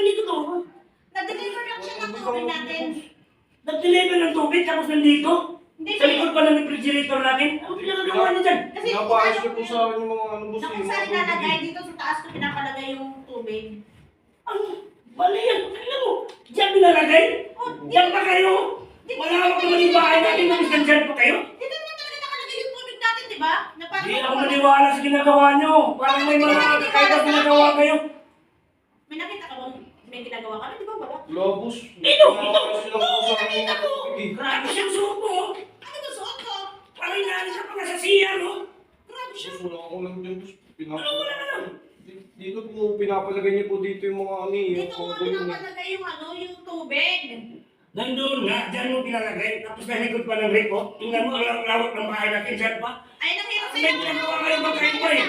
nandito to? Nag-deliver lang siya ng tubig natin. Nag-deliver ng tubig tapos nandito? Hindi Sa likod pa ng refrigerator natin? Ano pinagagawa niyo dyan? Kasi Pinapaayos niyo po sa akin yung mga ano boss. kung saan ilalagay dito sa taas ko pinapalagay yung tubig. Ano? Mali yan. Tingnan mo. Diyan pinalagay? Diyan pa kayo? Malawak naman yung bahay natin. Namistan dyan pa kayo? Dito naman talaga nakalagay yung tubig natin, di ba? Na parang Hindi ako maniwala sa ginagawa niyo. Parang may mga kakaibang ginagawa kayo. May nakita ka bang may ginagawa kami, di ba wala? Globus. Ito! Pinapaayos niyo lang po sa akin yung Nakita ko. mga tubig. Grabe siyang suot mo. Ano ba suot ko? Parang inaalis ka pa nga sa CR, no? Grabe siya. Boss, wala ko lang dyan boss. Ano wala ka lang? Dito po, pinapalagay niyo po dito yung mga ano eh. Dito ko pinapalagay yung ano, yung tubig. Nandun nga, dyan mo pinalagay. Tapos nahigod pa ng reko. Tingnan mo, ang lawak ng bahay natin dyan pa. Ay, nakita May ginagawa kayo ba kayo ba eh?